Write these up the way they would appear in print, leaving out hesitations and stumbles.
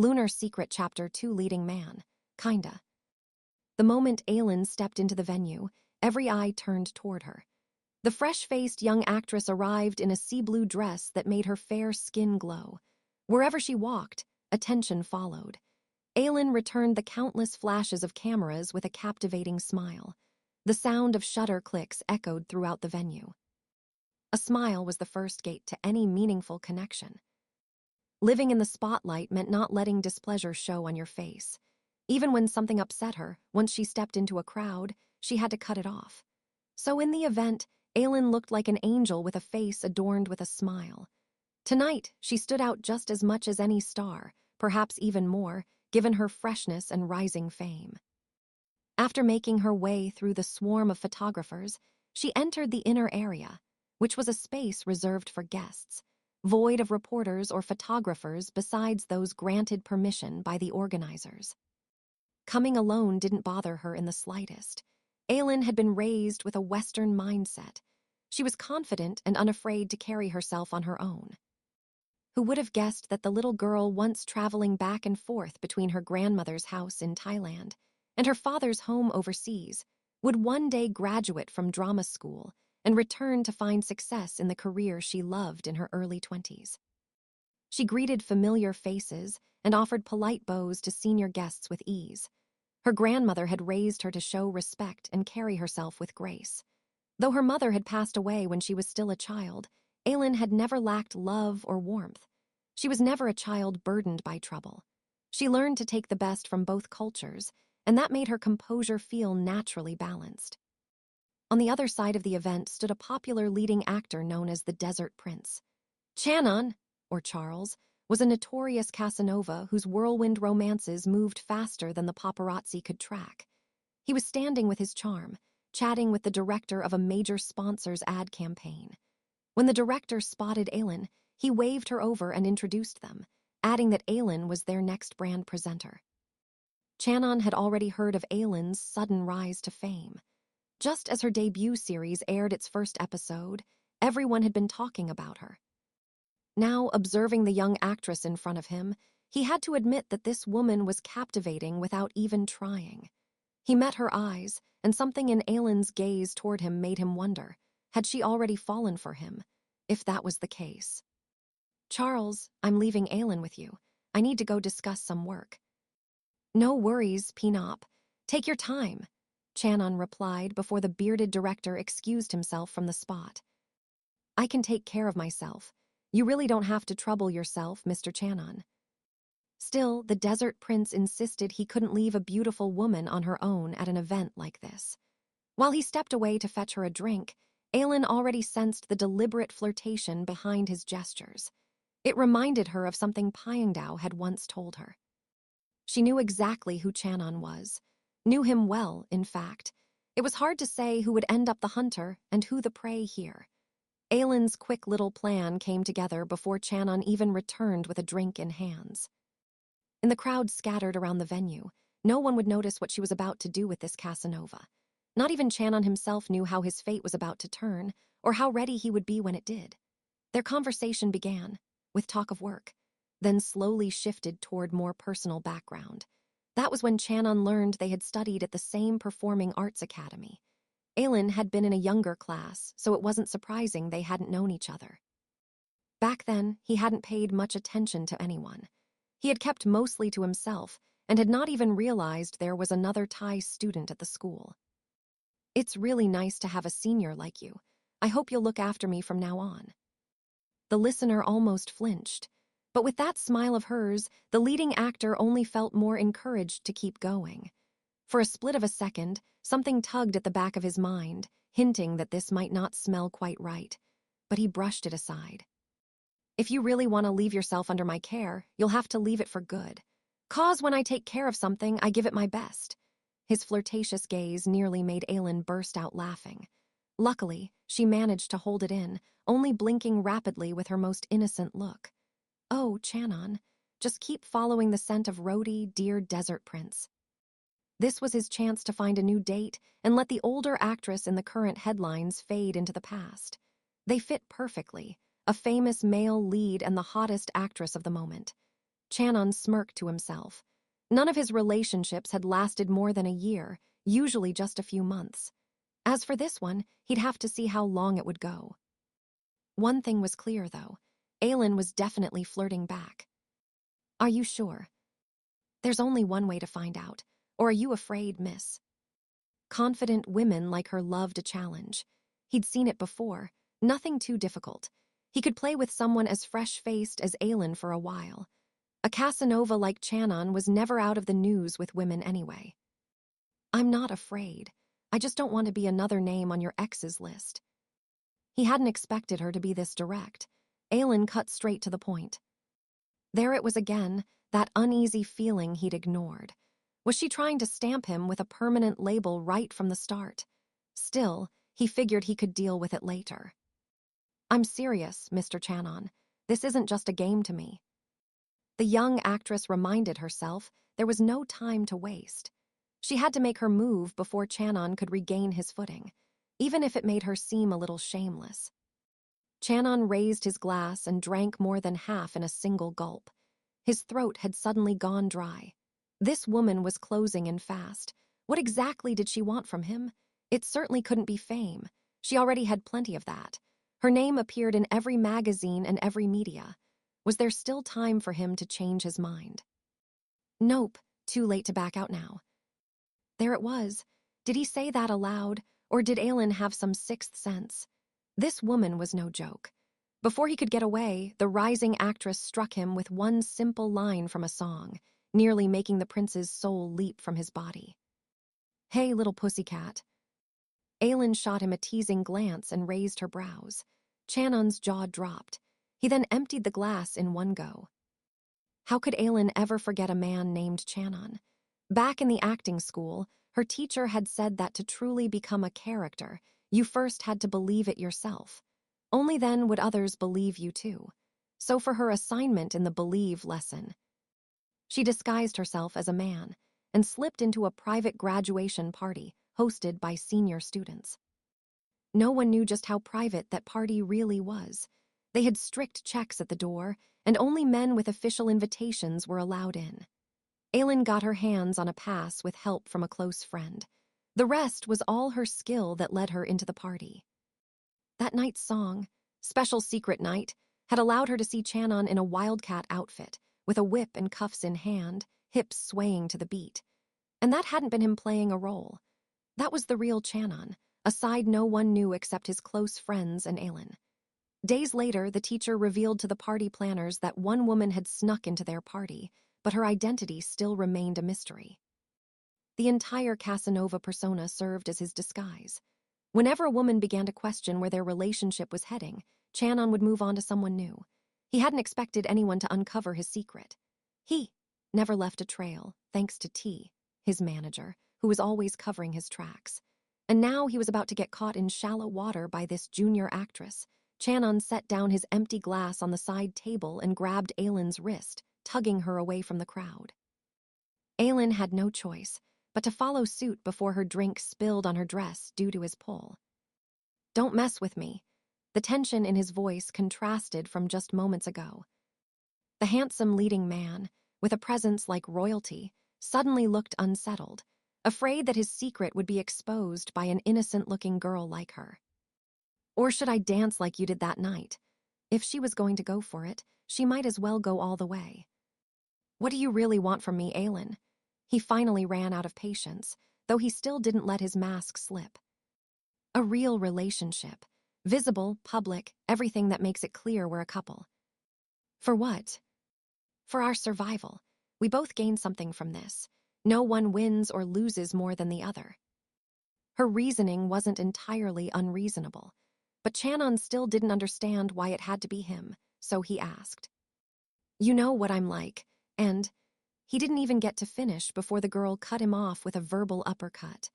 Lunar Secret Chapter 2 Leading Man. Kinda. The moment Alin stepped into the venue, every eye turned toward her. The fresh-faced young actress arrived in a sea-blue dress that made her fair skin glow. Wherever she walked, attention followed. Alin returned the countless flashes of cameras with a captivating smile. The sound of shutter clicks echoed throughout the venue. A smile was the first gate to any meaningful connection. Living in the spotlight meant not letting displeasure show on your face. Even when something upset her, once she stepped into a crowd, she had to cut it off. So in the event, Alin looked like an angel with a face adorned with a smile. Tonight, she stood out just as much as any star, perhaps even more, given her freshness and rising fame. After making her way through the swarm of photographers, she entered the inner area, which was a space reserved for guests, void of reporters or photographers besides those granted permission by the organizers. Coming alone didn't bother her in the slightest. Alin had been raised with a Western mindset. She was confident and unafraid to carry herself on her own. Who would have guessed that the little girl once traveling back and forth between her grandmother's house in Thailand and her father's home overseas would one day graduate from drama school and return to find success in the career she loved in her early 20s. She greeted familiar faces and offered polite bows to senior guests with ease. Her grandmother had raised her to show respect and carry herself with grace. Though her mother had passed away when she was still a child, Alin had never lacked love or warmth. She was never a child burdened by trouble. She learned to take the best from both cultures, and that made her composure feel naturally balanced. On the other side of the event stood a popular leading actor known as the Desert Prince. Channon, or Charles, was a notorious Casanova whose whirlwind romances moved faster than the paparazzi could track. He was standing with his charm, chatting with the director of a major sponsor's ad campaign. When the director spotted Alin, he waved her over and introduced them, adding that Alin was their next brand presenter. Channon had already heard of Alin's sudden rise to fame. Just as her debut series aired its first episode, everyone had been talking about her. Now, observing the young actress in front of him, he had to admit that this woman was captivating without even trying. He met her eyes, and something in Alin's gaze toward him made him wonder, had she already fallen for him, if that was the case? "Charles, I'm leaving Alin with you. I need to go discuss some work." "No worries, Pinop. Take your time," Channon replied before the bearded director excused himself from the spot. "I can take care of myself. You really don't have to trouble yourself, Mr. Channon." Still, the Desert Prince insisted he couldn't leave a beautiful woman on her own at an event like this. While he stepped away to fetch her a drink, Alin already sensed the deliberate flirtation behind his gestures. It reminded her of something Pyongdao had once told her. She knew exactly who Channon was. Knew him well, in fact. It was hard to say who would end up the hunter and who the prey here. Alin's quick little plan came together before Channon even returned with a drink in hands. In the crowd scattered around the venue, no one would notice what she was about to do with this Casanova. Not even Channon himself knew how his fate was about to turn, or how ready he would be when it did. Their conversation began, with talk of work, then slowly shifted toward more personal background. That was when Channon learned they had studied at the same performing arts academy. Alin had been in a younger class, so it wasn't surprising they hadn't known each other. Back then, he hadn't paid much attention to anyone. He had kept mostly to himself and had not even realized there was another Thai student at the school. "It's really nice to have a senior like you. I hope you'll look after me from now on." The listener almost flinched, but with that smile of hers, the leading actor only felt more encouraged to keep going. For a split of a second, something tugged at the back of his mind, hinting that this might not smell quite right, but he brushed it aside. "If you really want to leave yourself under my care, you'll have to leave it for good. 'Cause when I take care of something, I give it my best." His flirtatious gaze nearly made Alin burst out laughing. Luckily, she managed to hold it in, only blinking rapidly with her most innocent look. "Oh, Channon, just keep following the scent of Rhodey, dear Desert Prince." This was his chance to find a new date and let the older actress in the current headlines fade into the past. They fit perfectly, a famous male lead and the hottest actress of the moment. Channon smirked to himself. None of his relationships had lasted more than a year, usually just a few months. As for this one, he'd have to see how long it would go. One thing was clear, though. Alin was definitely flirting back. "Are you sure?" "There's only one way to find out. Or are you afraid, miss?" Confident women like her loved a challenge. He'd seen it before. Nothing too difficult. He could play with someone as fresh-faced as Alin for a while. A Casanova like Channon was never out of the news with women anyway. "I'm not afraid. I just don't want to be another name on your ex's list." He hadn't expected her to be this direct. Alin cut straight to the point. There it was again, that uneasy feeling he'd ignored. Was she trying to stamp him with a permanent label right from the start? Still, he figured he could deal with it later. "I'm serious, Mr. Channon. This isn't just a game to me." The young actress reminded herself there was no time to waste. She had to make her move before Channon could regain his footing, even if it made her seem a little shameless. Channon raised his glass and drank more than half in a single gulp. His throat had suddenly gone dry. This woman was closing in fast. What exactly did she want from him? It certainly couldn't be fame. She already had plenty of that. Her name appeared in every magazine and every media. Was there still time for him to change his mind? Nope, too late to back out now. There it was. Did he say that aloud, or did Alin have some sixth sense? This woman was no joke. Before he could get away, the rising actress struck him with one simple line from a song, nearly making the prince's soul leap from his body. "Hey, little pussycat." Alin shot him a teasing glance and raised her brows. Channon's jaw dropped. He then emptied the glass in one go. How could Alin ever forget a man named Channon? Back in the acting school, her teacher had said that to truly become a character, you first had to believe it yourself. Only then would others believe you too. So for her assignment in the Believe lesson, she disguised herself as a man and slipped into a private graduation party hosted by senior students. No one knew just how private that party really was. They had strict checks at the door, and only men with official invitations were allowed in. Alin got her hands on a pass with help from a close friend. The rest was all her skill that led her into the party. That night's song, Special Secret Night, had allowed her to see Channon in a wildcat outfit, with a whip and cuffs in hand, hips swaying to the beat. And that hadn't been him playing a role. That was the real Channon, a side no one knew except his close friends and Alin. Days later, the teacher revealed to the party planners that one woman had snuck into their party, but her identity still remained a mystery. The entire Casanova persona served as his disguise. Whenever a woman began to question where their relationship was heading, Channon would move on to someone new. He hadn't expected anyone to uncover his secret. He never left a trail, thanks to T, his manager, who was always covering his tracks. And now he was about to get caught in shallow water by this junior actress. Channon set down his empty glass on the side table and grabbed Alin's wrist, tugging her away from the crowd. Alin had no choice but to follow suit before her drink spilled on her dress due to his pull. "Don't mess with me." The tension in his voice contrasted from just moments ago. The handsome leading man, with a presence like royalty, suddenly looked unsettled, afraid that his secret would be exposed by an innocent-looking girl like her. "Or should I dance like you did that night?" If she was going to go for it, she might as well go all the way. "What do you really want from me, Alin?" He finally ran out of patience, though he still didn't let his mask slip. "A real relationship. Visible, public, everything that makes it clear we're a couple." "For what?" "For our survival. We both gain something from this. No one wins or loses more than the other." Her reasoning wasn't entirely unreasonable, but Channon still didn't understand why it had to be him, so he asked. "You know what I'm like, and—" He didn't even get to finish before the girl cut him off with a verbal uppercut.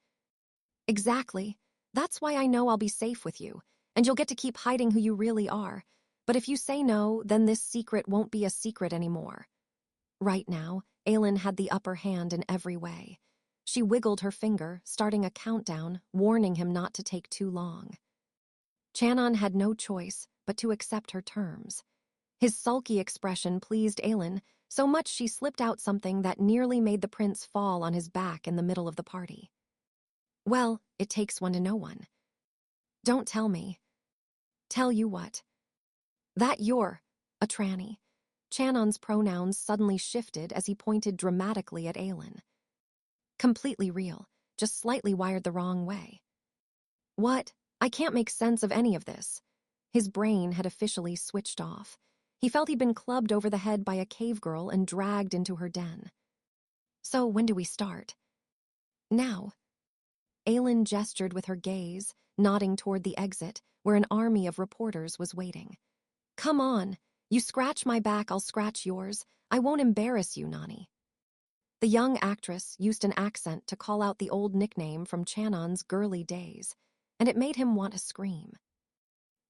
"Exactly. That's why I know I'll be safe with you, and you'll get to keep hiding who you really are. But if you say no, then this secret won't be a secret anymore." Right now, Alin had the upper hand in every way. She wiggled her finger, starting a countdown, warning him not to take too long. Channon had no choice but to accept her terms. His sulky expression pleased Alin, so much she slipped out something that nearly made the prince fall on his back in the middle of the party. Well, it takes one to know one. Don't tell me. Tell you what. That you're a tranny. Channon's pronouns suddenly shifted as he pointed dramatically at Alin. Completely real, just slightly wired the wrong way. What? I can't make sense of any of this. His brain had officially switched off. He felt he'd been clubbed over the head by a cave girl and dragged into her den. So when do we start? Now. Alin gestured with her gaze, nodding toward the exit, where an army of reporters was waiting. Come on. You scratch my back, I'll scratch yours. I won't embarrass you, Nani. The young actress used an accent to call out the old nickname from Channon's girly days, and it made him want to scream.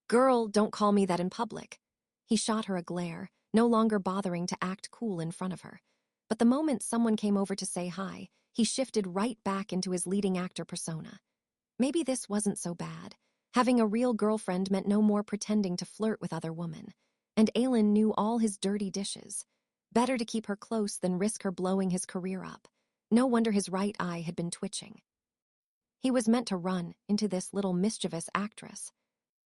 Girl, don't call me that in public. He shot her a glare, no longer bothering to act cool in front of her. But the moment someone came over to say hi, he shifted right back into his leading actor persona. Maybe this wasn't so bad. Having a real girlfriend meant no more pretending to flirt with other women. And Alin knew all his dirty dishes. Better to keep her close than risk her blowing his career up. No wonder his right eye had been twitching. He was meant to run into this little mischievous actress.